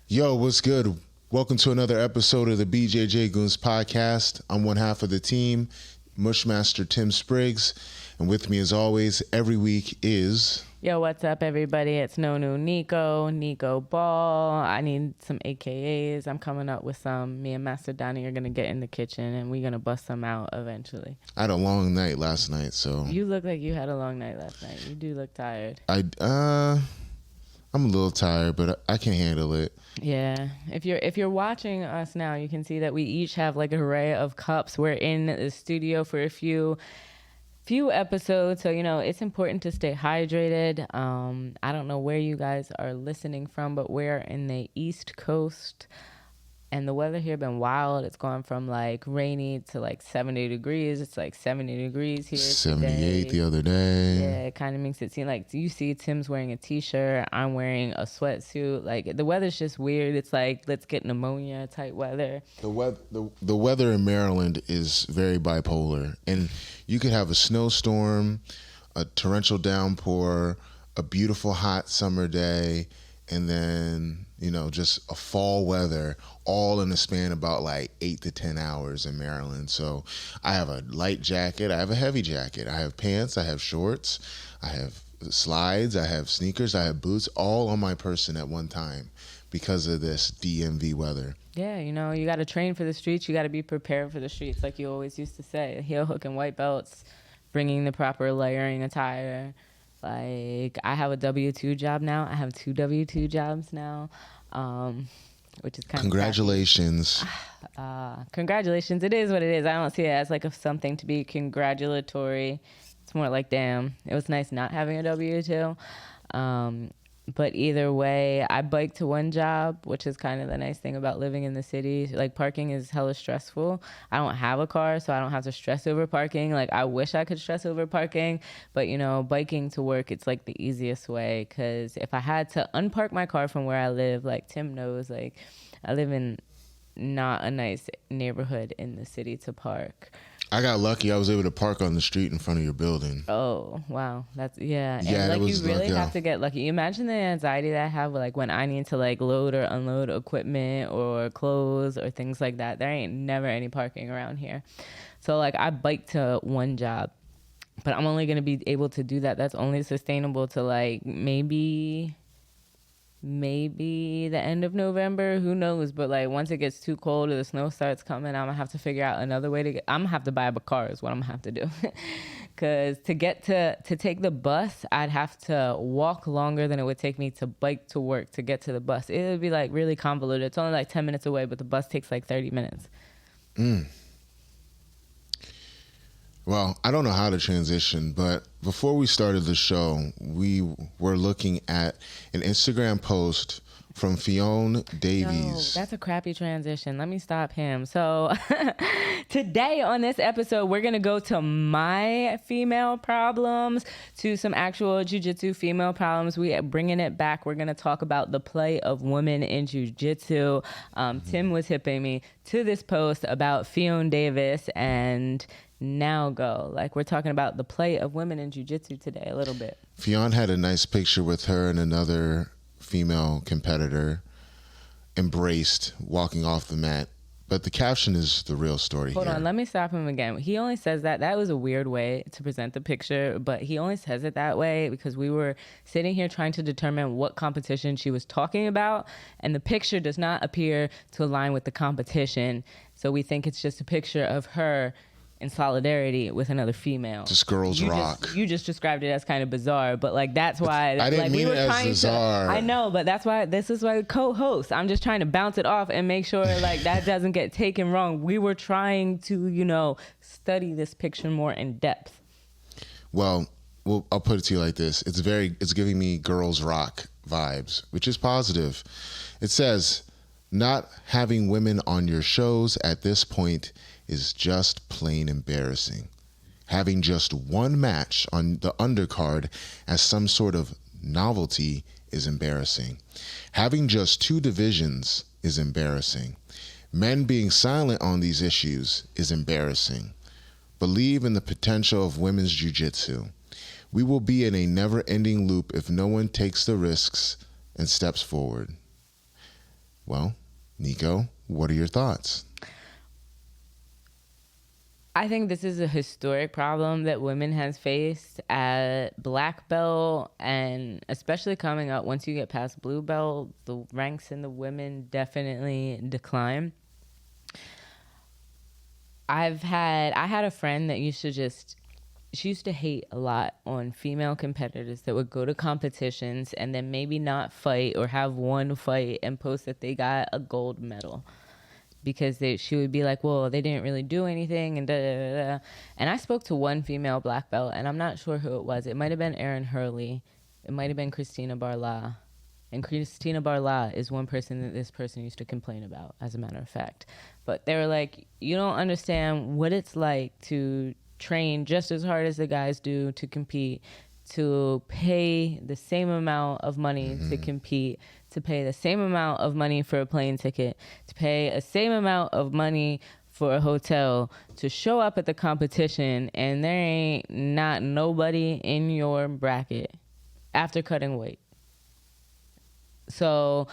Yo, what's good? Welcome to another episode of the BJJ Goons podcast. I'm one half of the team, Mushmaster Tim Spriggs, and with me as always every week is... Yo, what's up, everybody? It's Nonu Nico Ball. I need some AKAs. I'm coming up with some. Me and Master Donnie are going to get in the kitchen, and we're going to bust some out eventually. I had a long night last night, so... You look like you had a long night last night. You do look tired. I'm a little tired, but I can handle it. Yeah. If you're watching us now, you can see that we each have like an array of cups. We're in the studio for a few episodes, so it's important to stay hydrated. I don't know where you guys are listening from, but we're in the East Coast, and the weather here been wild. It's gone from like rainy to like 70 degrees. It's like 70 degrees here 78 today. the other day. Yeah, it kind of makes it seem like you see Tim's wearing a t-shirt, I'm wearing a sweatsuit. Like the weather's just weird. It's like let's get pneumonia type weather. The weather in Maryland is very bipolar, and you could have a snowstorm, a torrential downpour, a beautiful hot summer day, and then just a fall weather, all in a span about like 8 to 10 hours in Maryland. So I have a light jacket, I have a heavy jacket, I have pants, I have shorts, I have slides, I have sneakers, I have boots, all on my person at one time because of this DMV weather. Yeah, you got to train for the streets. You got to be prepared for the streets, like you always used to say. Heel hook and white belts, bringing the proper layering attire. Like, I have a W-2 job now. I have 2 W-2 jobs now, which is kind of Congratulations. Congratulations. It is what it is. I don't see it as like something to be congratulatory. It's more like, damn, it was nice not having a W-2. But either way, I bike to one job, which is kind of the nice thing about living in the city. Like, parking is hella stressful. I don't have a car, so I don't have to stress over parking. Like, I wish I could stress over parking. But, biking to work, it's like the easiest way. Because if I had to unpark my car from where I live, like Tim knows, like I live in not a nice neighborhood in the city to park. I got lucky. I was able to park on the street in front of your building. Oh, wow. That's, yeah. Yeah, and, like, that was you really lucky. have to get lucky. You imagine the anxiety that I have, like, when I need to, like, load or unload equipment or clothes or things like that. There ain't never any parking around here. So, like, I bike to one job, but I'm only going to be able to do that. That's only sustainable to, like, maybe the end of November, who knows? But like once it gets too cold or the snow starts coming, I'm gonna have to figure out another way to I'm gonna have to buy a car is what I'm gonna have to do. Because to take the bus, I'd have to walk longer than it would take me to bike to work to get to the bus. It would be like really convoluted. It's only like 10 minutes away, but the bus takes like 30 minutes. Well, I don't know how to transition, but before we started the show, we were looking at an Instagram post from Ffion Davies. No, that's a crappy transition. Let me stop him. So today on this episode, we're going to go to my female problems, to some actual jiu-jitsu female problems. We are bringing it back. We're going to talk about the play of women in jiu-jitsu. Tim was hipping me to this post about Ffion Davies, and now go. Like, we're talking about the play of women in jiu-jitsu today a little bit. Ffion had a nice picture with her and another female competitor embraced walking off the mat. But the caption is the real story Hold here. on, let me stop him again. He only says that. That was a weird way to present the picture, but he only says it that way because we were sitting here trying to determine what competition she was talking about, and the picture does not appear to align with the competition. So we think it's just a picture of her in solidarity with another female. Just girls rock. You just described it as kind of bizarre, but like that's why I didn't like, mean we were it as trying bizarre. I know, but that's why this is why co-host. I'm just trying to bounce it off and make sure like that doesn't get taken wrong. We were trying to, study this picture more in depth. Well, I'll put it to you like this. It's giving me girls rock vibes, which is positive. It says, not having women on your shows at this point is just plain embarrassing. Having just one match on the undercard as some sort of novelty is embarrassing. Having just 2 divisions is embarrassing. Men being silent on these issues is embarrassing. Believe in the potential of women's jiu-jitsu. We will be in a never-ending loop if no one takes the risks and steps forward. Well, Nico, what are your thoughts? I think this is a historic problem that women has faced at black belt, and especially coming up once you get past blue belt, the ranks in the women definitely decline. I had a friend that she used to hate a lot on female competitors that would go to competitions and then maybe not fight or have one fight and post that they got a gold medal, because she would be like, well, they didn't really do anything, and da da da da. And I spoke to one female black belt, and I'm not sure who it was. It might have been Erin Hurley. It might have been Christina Barla. And Christina Barla is one person that this person used to complain about, as a matter of fact. But they were like, you don't understand what it's like to train just as hard as the guys do to compete, to pay the same amount of money to compete, to pay the same amount of money for a plane ticket, to pay a same amount of money for a hotel, to show up at the competition, and there ain't not nobody in your bracket after cutting weight. So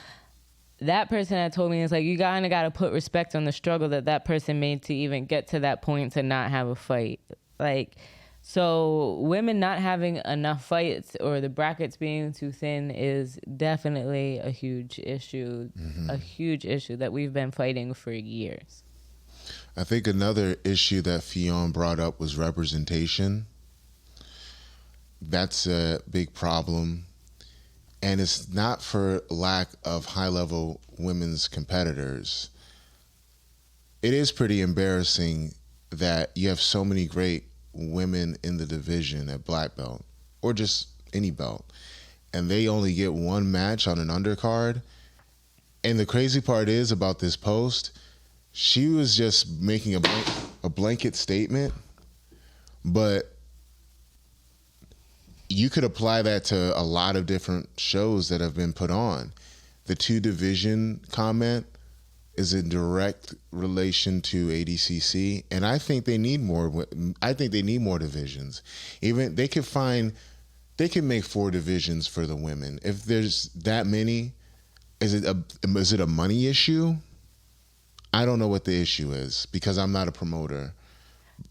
that person had told me, it's like, you kind of got to put respect on the struggle that person made to even get to that point to not have a fight. Like, so women not having enough fights or the brackets being too thin is definitely a huge issue, a huge issue that we've been fighting for years. I think another issue that Ffion brought up was representation. That's a big problem. And it's not for lack of high-level women's competitors. It is pretty embarrassing that you have so many great women in the division at black belt, or just any belt, and they only get one match on an undercard. And the crazy part is about this post, she was just making a blanket statement, but you could apply that to a lot of different shows that have been put on. The two division comment is in direct relation to ADCC, and I think they need more. I think they need more divisions. Even they can make 4 divisions for the women. If there's that many, is it a money issue? I don't know what the issue is because I'm not a promoter.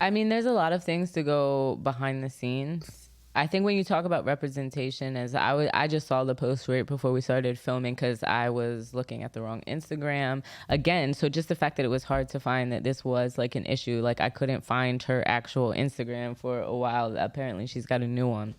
I mean, there's a lot of things to go behind the scenes. I think when you talk about representation, as I just saw the post right before we started filming because I was looking at the wrong Instagram again. So just the fact that it was hard to find that this was like an issue, like I couldn't find her actual Instagram for a while. Apparently she's got a new one.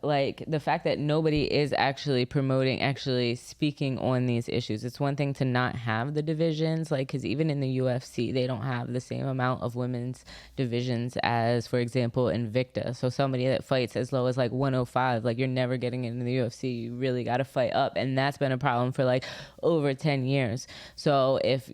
Like the fact that nobody is actually promoting, actually speaking on these issues. It's one thing to not have the divisions, like, because even in the UFC, they don't have the same amount of women's divisions as, for example, Invicta. So somebody that fights as low as like 105, like you're never getting into the UFC. You really got to fight up. And that's been a problem for like over 10 years. So if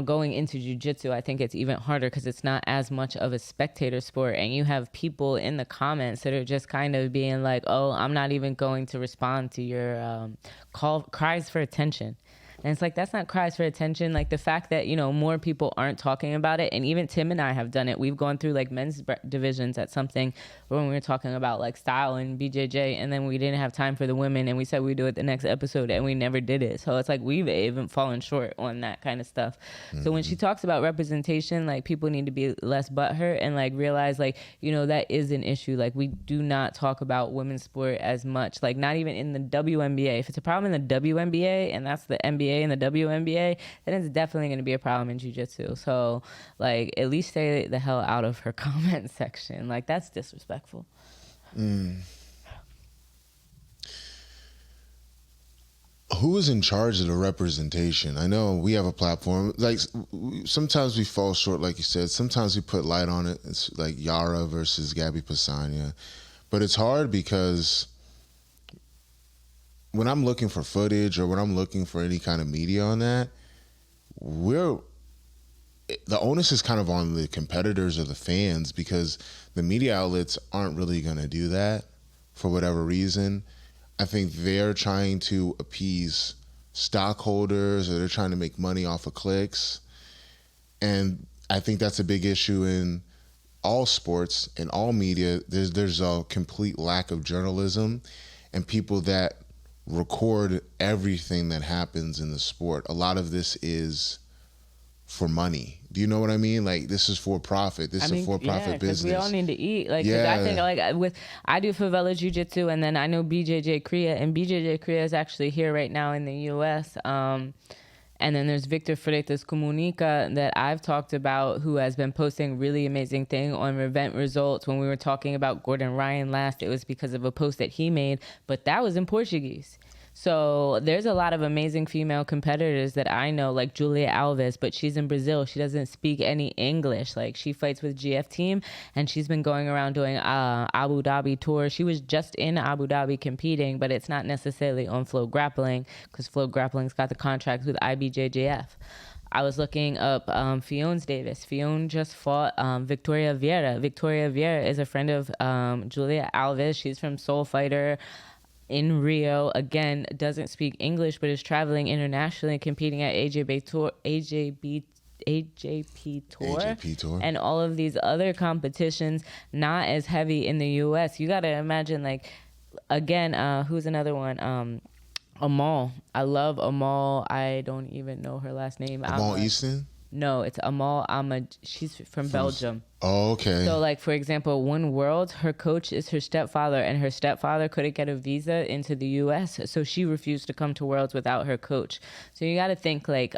going into jiu-jitsu, I think it's even harder because it's not as much of a spectator sport, and you have people in the comments that are just kind of being like, oh, I'm not even going to respond to your cries for attention. And it's like, that's not cries for attention. Like the fact that, more people aren't talking about it. And even Tim and I have done it. We've gone through like men's divisions at something when we were talking about like style and BJJ. And then we didn't have time for the women. And we said we'd do it the next episode and we never did it. So it's like we've even fallen short on that kind of stuff. So when she talks about representation, like people need to be less butthurt and like realize like, that is an issue. Like we do not talk about women's sport as much. Like not even in the WNBA. If it's a problem in the WNBA and that's the NBA and the WNBA, then it's definitely going to be a problem in jiu-jitsu. So like at least stay the hell out of her comment section. Like that's disrespectful. Who is in charge of the representation? I know we have a platform. Like sometimes we fall short, like you said. Sometimes we put light on it. It's like Yara versus Gabby Pisania. But it's hard because when I'm looking for footage or when I'm looking for any kind of media on that, the onus is kind of on the competitors or the fans because the media outlets aren't really going to do that for whatever reason. I think they're trying to appease stockholders or they're trying to make money off of clicks. And I think that's a big issue in all sports and all media. There's a complete lack of journalism. and people that record everything that happens in the sport. A lot of this is for money. Do you know what I mean? Like, this is for profit. This is a for-profit business. We all need to eat. Like, cause I think I do favela jiu-jitsu, and then I know BJJ Korea, and BJJ Korea is actually here right now in the U.S. And then there's Victor Freitas Comunica that I've talked about, who has been posting really amazing thing on event results. When we were talking about Gordon Ryan last, it was because of a post that he made, but that was in Portuguese. So there's a lot of amazing female competitors that I know, like Julia Alves, but she's in Brazil. She doesn't speak any English. Like, she fights with GF Team, and she's been going around doing Abu Dhabi tour. She was just in Abu Dhabi competing, but it's not necessarily on Flow Grappling, because Flow Grappling's got the contract with IBJJF. I was looking up Ffion Davies. Ffion just fought Victoria Vieira. Victoria Vieira is a friend of Julia Alves. She's from Soul Fighter in Rio. Again, doesn't speak English, but is traveling internationally, competing at AJP Tour, and all of these other competitions, not as heavy in the U.S. You got to imagine, like, again, who's another one? Amal. I love Amal. I don't even know her last name. Amal Easton? No, it's Amal Ahmad. She's from Belgium. Oh, okay. So, like, for example, One World, her coach is her stepfather, and her stepfather couldn't get a visa into the U.S., so she refused to come to Worlds without her coach. So you got to think, like,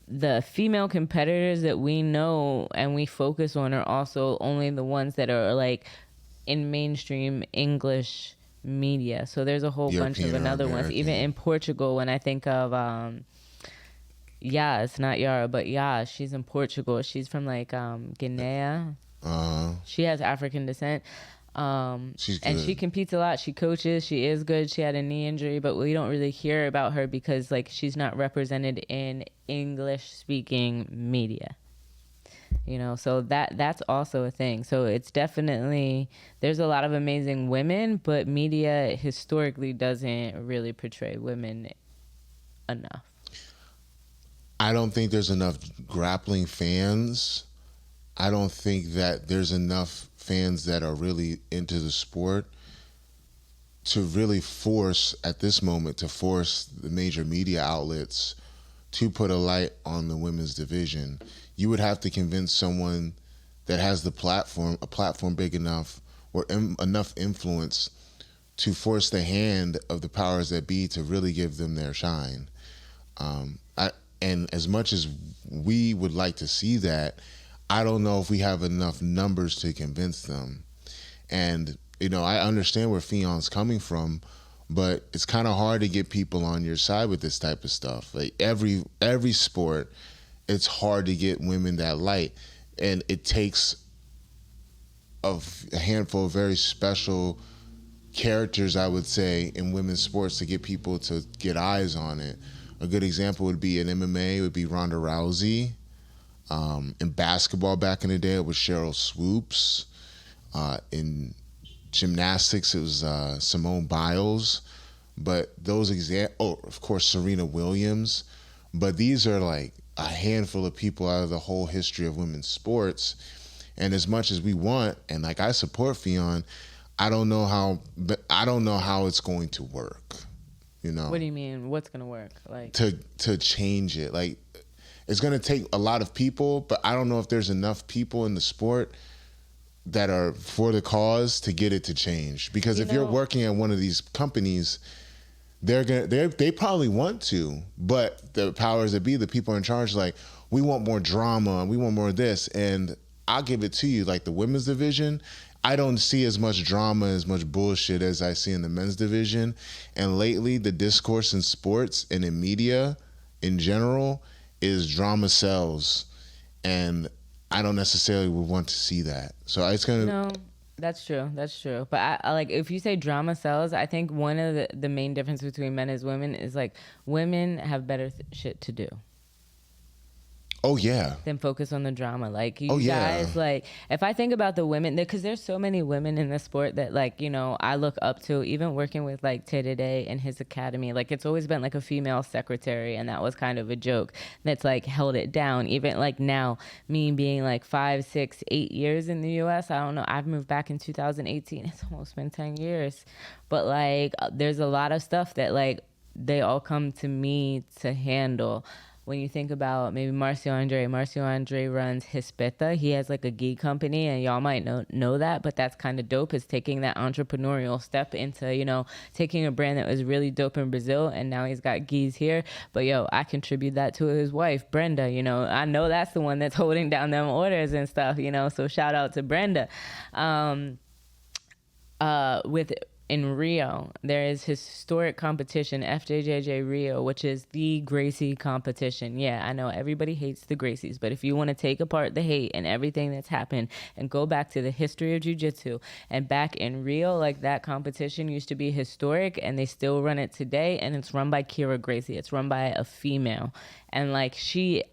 the female competitors that we know and we focus on are also only the ones that are, like, in mainstream English media. So there's a whole bunch of another ones. Even in Portugal, when I think of... it's not Yara, but she's in Portugal. She's from, like, Guinea. She has African descent. She's good. And she competes a lot. She coaches. She is good. She had a knee injury, but we don't really hear about her because, like, she's not represented in English-speaking media. You know, so that's also a thing. So it's definitely, there's a lot of amazing women, but media historically doesn't really portray women enough. I don't think there's enough grappling fans. I don't think that there's enough fans that are really into the sport to really force, at this moment, to force the major media outlets to put a light on the women's division. You would have to convince someone that has the platform, a platform big enough or enough influence to force the hand of the powers that be to really give them their shine. And as much as we would like to see that, I don't know if we have enough numbers to convince them. And, you know, I understand where Ffion's coming from, but it's kind of hard to get people on your side with this type of stuff. Like, every sport, it's hard to get women that light. And it takes a handful of very special characters, I would say, in women's sports to get people to get eyes on it. A good example would be in MMA, would be Ronda Rousey. In basketball back in the day, it was Cheryl Swoops. In gymnastics, it was Simone Biles. But those of course, Serena Williams. But these are like a handful of people out of the whole history of women's sports. And as much as we want, and like I support Ffion, I don't know how it's going to work. You know. What do you mean? What's gonna work? Like to change it? Like, it's gonna take a lot of people, but I don't know if there's enough people in the sport that are for the cause to get it to change. Because if you're working at one of these companies, they probably want to, but the powers that be, the people in charge, like, we want more drama, we want more of this. And I'll give it to you, like the women's division, I don't see as much drama, as much bullshit as I see in the men's division. And lately, the discourse in sports and in media in general is drama sells. And I don't necessarily would want to see that. So it's going to... No, that's true. That's true. But I like, if you say drama sells, I think one of the main difference between men and women is, like, women have better shit to do. Oh yeah. Then focus on the drama. Like, you Yeah. guys, like, if I think about the women, because there's so many women in the sport that, like, you know, I look up to, even working with, like, Tay and his academy. Like, it's always been, like, a female secretary, and that was kind of a joke that's, like, held it down. Even, like, now, me being, like, 5, 6, 8 years in the U.S., I don't know. I've moved back in 2018. It's almost been 10 years. But, like, there's a lot of stuff that, like, they all come to me to handle. When you think about maybe Marcio Andre runs Hispeta. He has like a gi company, and y'all might know that, but that's kind of dope, is taking that entrepreneurial step into, you know, taking a brand that was really dope in Brazil, and now he's got gis here. But yo, I contribute that to his wife, Brenda. You know, I know that's the one that's holding down them orders and stuff, you know, so shout out to Brenda. In Rio, there is historic competition, FJJJ Rio, which is the Gracie competition. Yeah, I know everybody hates the Gracies, but if you want to take apart the hate and everything that's happened and go back to the history of jiu-jitsu, and back in Rio, like, that competition used to be historic, and they still run it today, and it's run by Kira Gracie. It's run by a female. And like,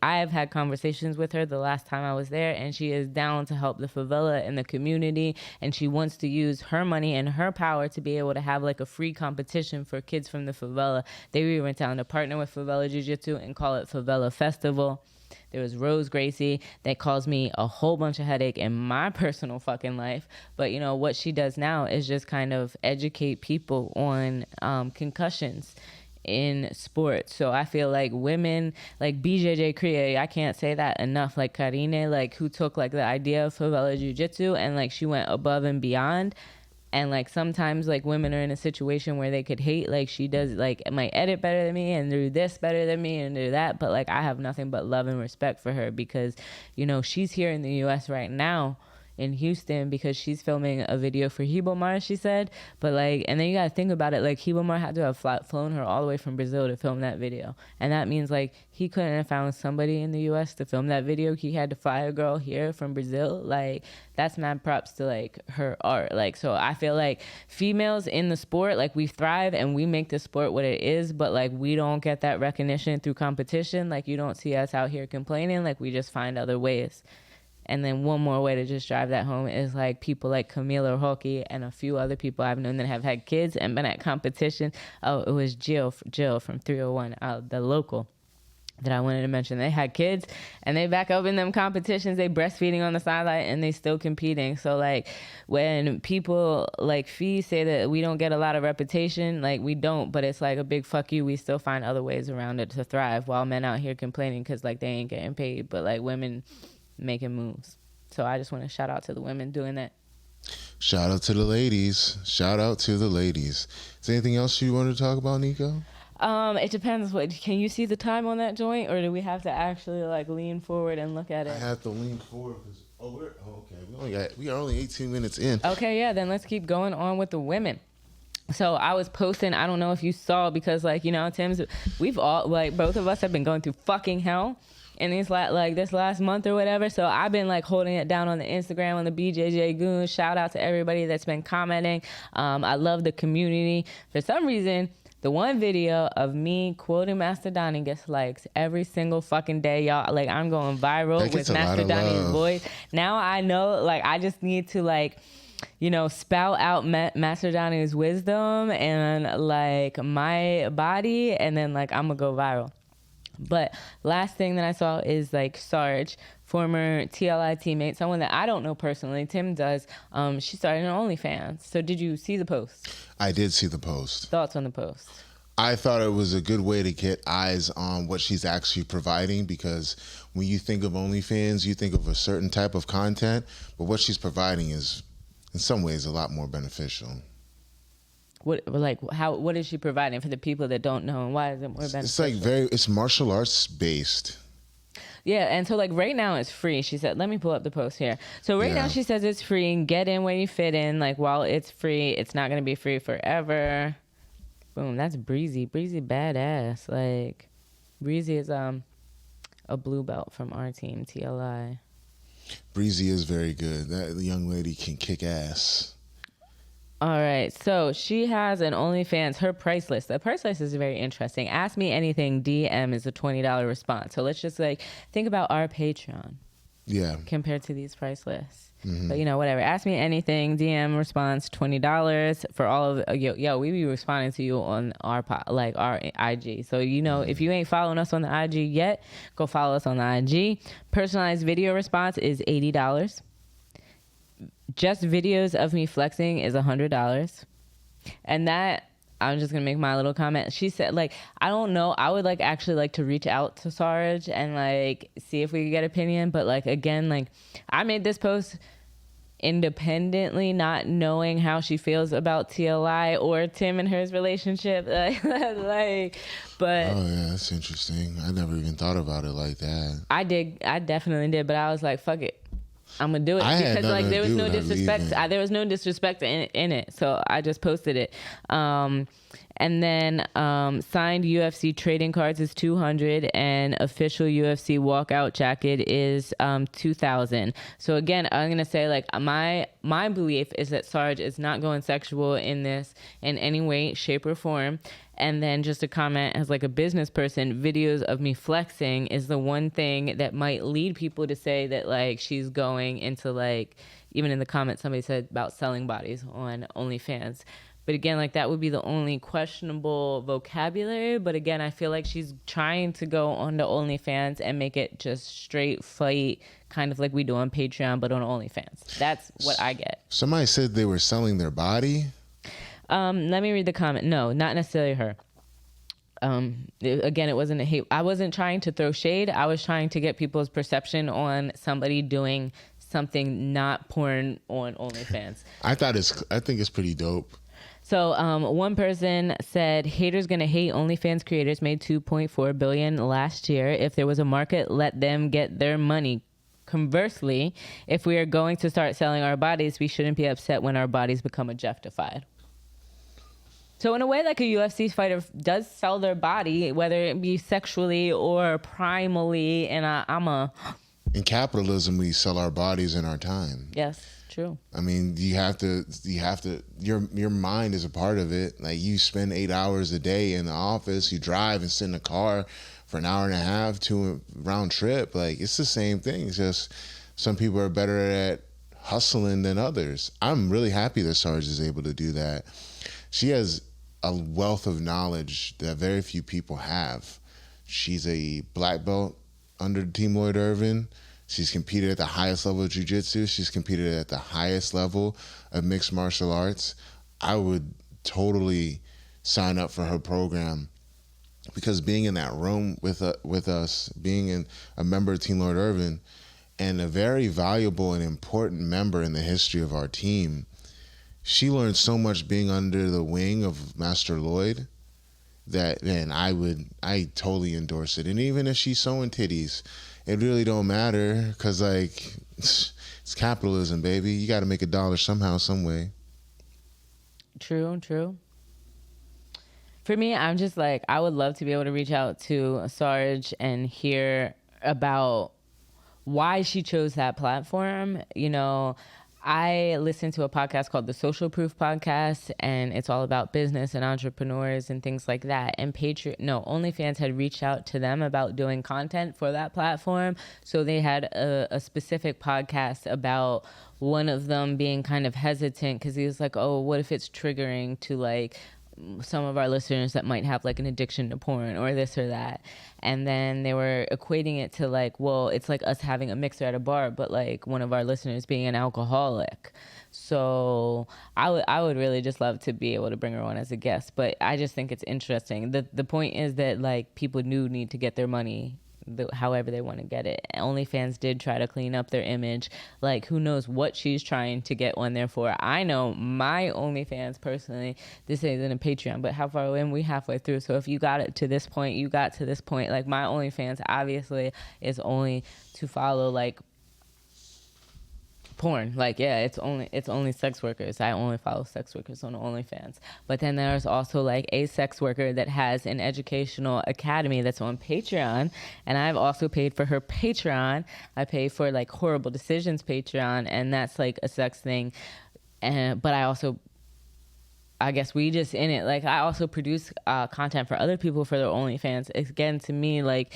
I have had conversations with her the last time I was there, and she is down to help the favela and the community, and she wants to use her money and her power to be able to have like a free competition for kids from the favela. They even went down to partner with Favela Jiu-Jitsu and call it Favela Festival. There was Rose Gracie that caused me a whole bunch of headache in my personal fucking life. But, you know, what she does now is just kind of educate people on concussions in sports. So I feel like women like BJJ Kriya, I can't say that enough, like Karine, like, who took like the idea of favela jiu-jitsu and like she went above and beyond. And like, sometimes like women are in a situation where they could hate, like, she does, like, might edit better than me and do this better than me and do that, but like, I have nothing but love and respect for her, because, you know, she's here in the US right now in Houston because she's filming a video for Hibomar, she said. But like, and then you gotta think about it, like, Hibomar had to have flown her all the way from Brazil to film that video, and that means like he couldn't have found somebody in the US to film that video. He had to fly a girl here from Brazil. Like, that's mad props to like her art. Like, so I feel like females in the sport, like, we thrive and we make the sport what it is, but like, we don't get that recognition through competition. Like, you don't see us out here complaining. Like, we just find other ways. And then one more way to just drive that home is like people like Camila Hockey and a few other people I've known that have had kids and been at competition. Oh, it was Jill from 301, the local that I wanted to mention. They had kids and they back up in them competitions. They breastfeeding on the sideline and they still competing. So like, when people like Fee say that we don't get a lot of reputation, like, we don't, but it's like a big fuck you. We still find other ways around it to thrive, while men out here complaining because like they ain't getting paid. But like, women making moves. So I just want to shout out to the women doing that. Shout out to the ladies. Shout out to the ladies. Is there anything else you want to talk about, Nico? It depends. What can you see the time on that joint, or do we have to actually like lean forward and look at it? I have to lean forward because okay. We are only 18 minutes in. Okay, yeah. Then let's keep going on with the women. So I was posting. I don't know if you saw, because like, you know, Tim's. We've all, like, both of us have been going through fucking hell in these like this last month or whatever. So I've been like holding it down on the Instagram, on the BJJ Goon. Shout out to everybody that's been commenting. I love the community. For some reason, the one video of me quoting Master Donnie gets likes every single fucking day, y'all. Like, I'm going viral with Master Donnie's voice. Now I know, like, I just need to like, you know, spout out Master Donnie's wisdom and like my body, and then like I'm gonna go viral. But last thing that I saw is like Sarge, former TLI teammate, someone that I don't know personally. Tim does. She started an OnlyFans. So did you see the post? I did see the post. Thoughts on the post? I thought it was a good way to get eyes on what she's actually providing, because when you think of OnlyFans, you think of a certain type of content, but what she's providing is in some ways a lot more beneficial. What is she providing for the people that don't know, and why is it more beneficial? It's like it's martial arts based. Yeah, and so like right now it's free. She said, let me pull up the post here. So right now she says it's free, and get in where you fit in. Like, while it's free, it's not going to be free forever. Boom, that's Breezy. Breezy badass. Like, Breezy is a blue belt from our team, TLI. Breezy is very good. That young lady can kick ass. All right. So she has an OnlyFans, her price list. The price list is very interesting. Ask me anything, DM is a $20 response. So let's just like think about our Patreon. Yeah. Compared to these price lists. But, you know, whatever. Ask me anything, DM response, $20 for all of yo, we be responding to you on our our IG. So, you know, if you ain't following us on the IG yet, go follow us on the IG. Personalized video response is $80. Just videos of me flexing is $100. And that, I'm just gonna make my little comment. She said, like, I don't know. I would like actually like to reach out to Sarge and like see if we could get opinion. But like again, like I made this post independently, not knowing how she feels about TLI or Tim and hers relationship. But Oh yeah, that's interesting. I never even thought about it like that. I definitely did. But I was like, fuck it. I'm gonna do it because like there was no disrespect. There was no disrespect in it, so I just posted it. And then signed UFC trading cards is $200, and official UFC walkout jacket is $2,000. So again, I'm gonna say like my belief is that Sarge is not going sexual in this in any way, shape, or form. And then just a comment as like a business person, videos of me flexing is the one thing that might lead people to say that like she's going into like, even in the comments somebody said about selling bodies on OnlyFans. But again, like that would be the only questionable vocabulary. But again, I feel like she's trying to go onto OnlyFans and make it just straight fight, kind of like we do on Patreon, but on OnlyFans. That's what I get. Somebody said they were selling their body. Let me read the comment. No, not necessarily her. Again, it wasn't a hate. I wasn't trying to throw shade. I was trying to get people's perception on somebody doing something not porn on OnlyFans. I think it's pretty dope. So one person said, haters gonna hate. OnlyFans creators made $2.4 billion last year. If there was a market, let them get their money. Conversely, if we are going to start selling our bodies, we shouldn't be upset when our bodies become objectified. So in a way, like a UFC fighter does sell their body, whether it be sexually or primally, and in capitalism, we sell our bodies and our time. Yes, true. I mean, you have to, your mind is a part of it. Like you spend 8 hours a day in the office, you drive and sit in a car for an hour and a half to a round trip. Like it's the same thing. It's just some people are better at hustling than others. I'm really happy that Sarge is able to do that. She has a wealth of knowledge that very few people have. She's a black belt under Team Lloyd Irvin. She's competed at the highest level of jiu-jitsu. She's competed at the highest level of mixed martial arts. I would totally sign up for her program because being in that room with us, being a member of Team Lloyd Irvin, and a very valuable and important member in the history of our team, she learned so much being under the wing of Master Lloyd that, man, I totally endorse it. And even if she's sewing titties, it really don't matter because, like, it's capitalism, baby. You got to make $1 somehow, some way. True. For me, I'm just like, I would love to be able to reach out to Sarge and hear about why she chose that platform. You know, I listened to a podcast called the Social Proof Podcast, and it's all about business and entrepreneurs and things like that. And OnlyFans had reached out to them about doing content for that platform. So they had a specific podcast about one of them being kind of hesitant because he was like, oh, what if it's triggering to like some of our listeners that might have like an addiction to porn or this or that. And then they were equating it to like, well, it's like us having a mixer at a bar, but like one of our listeners being an alcoholic. So I would really just love to be able to bring her on as a guest, but I just think it's interesting. The point is that like people do need to get their money however they want to get it. OnlyFans did try to clean up their image. Like, who knows what she's trying to get on there for. I know my OnlyFans personally, this isn't a Patreon, but how far away? We halfway through. So if you got it to this point, you got to this point. Like, my OnlyFans obviously is only to follow like porn. Like, yeah, it's only sex workers. I only follow sex workers on OnlyFans. But then there's also like a sex worker that has an educational academy that's on Patreon, and I've also paid for her Patreon. I pay for like Horrible Decisions Patreon, and that's like a sex thing. But I also I guess we just in it. Like, I also produce content for other people for their OnlyFans. Again, to me, like,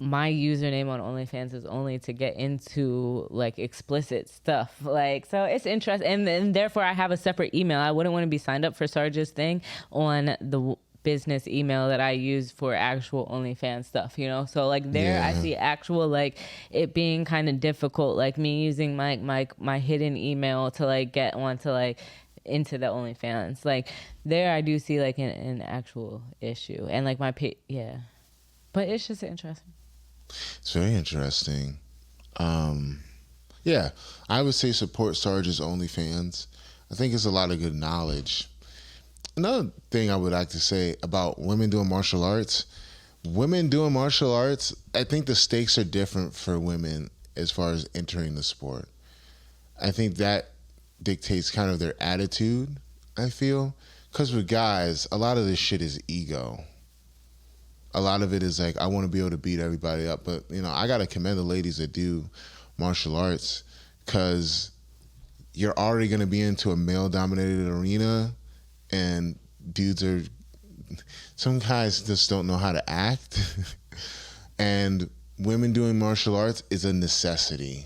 my username on OnlyFans is only to get into like explicit stuff. Like, so it's interesting, and therefore I have a separate email. I wouldn't want to be signed up for Sarge's thing on the business email that I use for actual OnlyFans stuff, you know? So like there I see actual like it being kind of difficult, like me using my hidden email to like get onto like into the OnlyFans. Like there I do see like an actual issue, and like but it's just interesting. It's very interesting. Yeah, I would say support Sarge's OnlyFans. I think it's a lot of good knowledge. Another thing I would like to say about women doing martial arts, I think the stakes are different for women as far as entering the sport. I think that dictates kind of their attitude, I feel. Because with guys, a lot of this shit is ego. A lot of it is like, I want to be able to beat everybody up. But, you know, I got to commend the ladies that do martial arts, because you're already going to be into a male-dominated arena, and some guys just don't know how to act. And women doing martial arts is a necessity.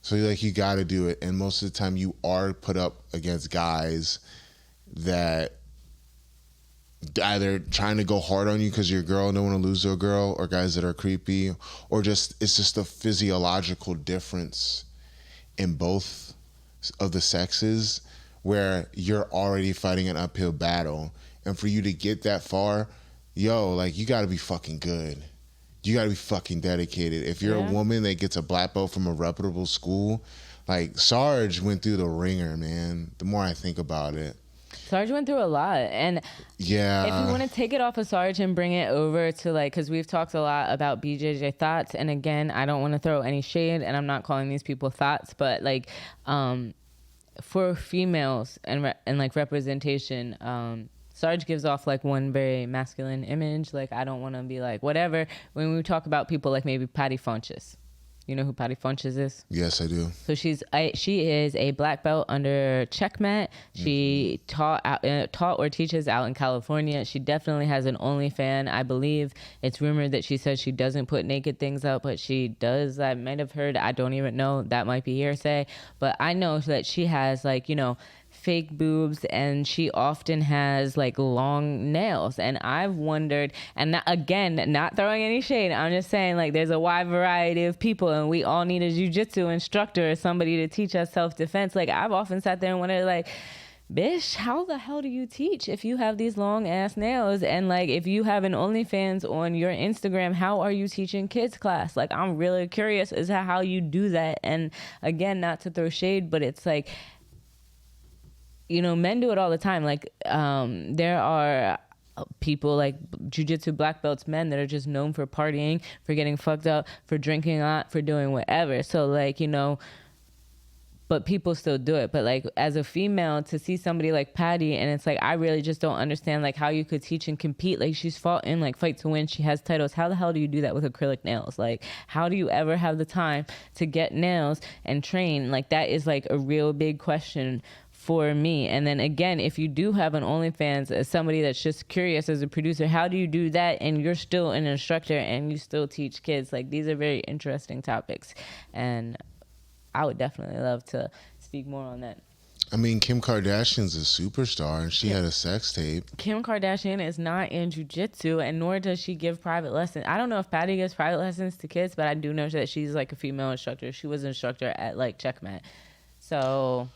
So like, you got to do it. And most of the time you are put up against guys that either trying to go hard on you because you're a girl and don't want to lose to a girl, or guys that are creepy, or it's just a physiological difference in both of the sexes, where you're already fighting an uphill battle. And for you to get that far, like, you got to be fucking good. You got to be fucking dedicated. If you're a woman that gets a black belt from a reputable school, like Sarge went through the ringer, man. The more I think about it. Sarge went through a lot. And if you want to take it off of Sarge and bring it over to like, because we've talked a lot about BJJ thoughts. And again, I don't want to throw any shade, and I'm not calling these people thoughts, but like, for females and like representation, Sarge gives off like one very masculine image. Like, I don't want to be like whatever when we talk about people like maybe Patty Funches. You know who Patty Funches is? Yes, I do. So she is a black belt under Checkmat. She taught or teaches out in California. She definitely has an OnlyFans. I believe it's rumored that she says she doesn't put naked things up, but she does. I might have heard. I don't even know. That might be hearsay. But I know that she has like, you know, fake boobs, and she often has like long nails. And I've wondered, and not throwing any shade, I'm just saying like there's a wide variety of people, and we all need a jiu-jitsu instructor or somebody to teach us self-defense. Like, I've often sat there and wondered, like, bitch, how the hell do you teach if you have these long ass nails? And like, if you have an OnlyFans on your Instagram, how are you teaching kids class? Like, I'm really curious as to how you do that. And again, not to throw shade, but it's like, you know, men do it all the time. Like, there are people like jiu-jitsu black belts, men that are just known for partying, for getting fucked up, for drinking a lot, for doing whatever. So like, you know, but people still do it. But like, as a female, to see somebody like Patty, and it's like, I really just don't understand like how you could teach and compete. Like, she's fought in like Fight to Win, she has titles. How the hell do you do that with acrylic nails? Like, how do you ever have the time to get nails and train? Like, that is like a real big question for me. And then again, if you do have an OnlyFans, as somebody that's just curious as a producer, how do you do that and you're still an instructor and you still teach kids? Like, these are very interesting topics, and I would definitely love to speak more on that. I mean, Kim Kardashian's a superstar, and she had a sex tape. Kim Kardashian is not in jiu-jitsu, and nor does she give private lessons. I don't know if Patty gives private lessons to kids, but I do know that she's like a female instructor. She was an instructor at like Checkmat. So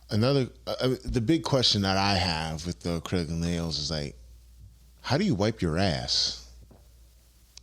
the big question that I have with the acrylic nails is like, how do you wipe your ass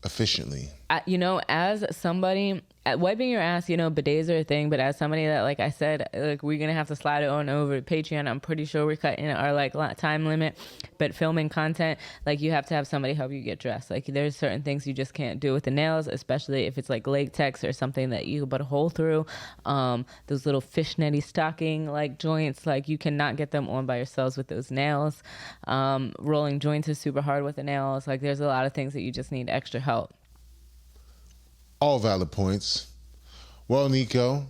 efficiently? You know, as somebody, wiping your ass, you know, bidets are a thing, but as somebody that, like I said, like, we're gonna have to slide it on over to Patreon. I'm pretty sure we're cutting our like time limit, but filming content, like, you have to have somebody help you get dressed. Like, there's certain things you just can't do with the nails, especially if it's like latex or something that you put a hole through. Those little fishnetty stocking like joints, like, you cannot get them on by yourselves with those nails. Rolling joints is super hard with the nails. Like, there's a lot of things that you just need extra help. All valid points. Well, Nico,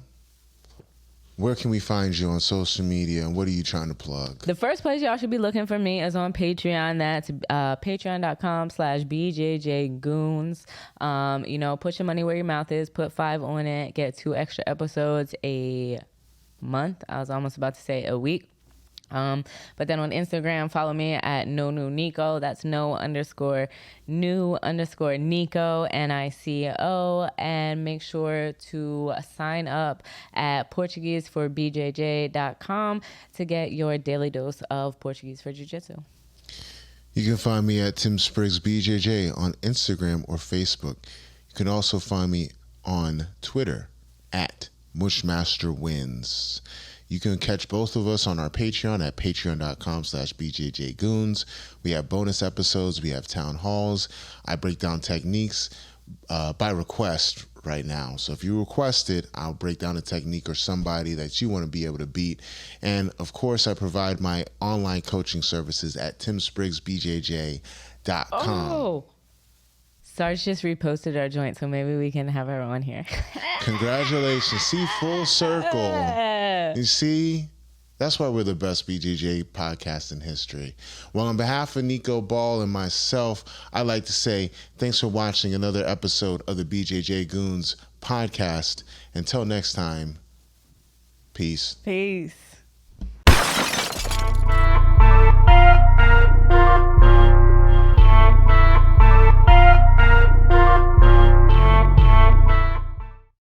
Where can we find you on social media, and what are you trying to plug? The first place y'all should be looking for me is on Patreon. That's patreon.com/BJJGoons. Put your money where your mouth is. Put 5 on it. Get 2 extra episodes a month. I was almost about to say a week. But then on Instagram, follow me at no_new_Nico. That's no_new_Nico, NICO. And make sure to sign up at PortugueseForBJJ.com to get your daily dose of Portuguese for Jiu-Jitsu. You can find me at Tim Spriggs BJJ on Instagram or Facebook. You can also find me on Twitter at MushmasterWins. You can catch both of us on our Patreon at patreon.com/BJJGoons. We have bonus episodes. We have town halls. I break down techniques by request right now. So if you request it, I'll break down a technique or somebody that you want to be able to beat. And of course, I provide my online coaching services at timspriggsbjj.com. Oh, Sarge just reposted our joint, so maybe we can have her on here. Congratulations. See, full circle. You see, that's why we're the best BJJ podcast in history. Well, on behalf of Nico Ball and myself, I'd like to say thanks for watching another episode of the BJJ Goons podcast. Until next time, peace. Peace.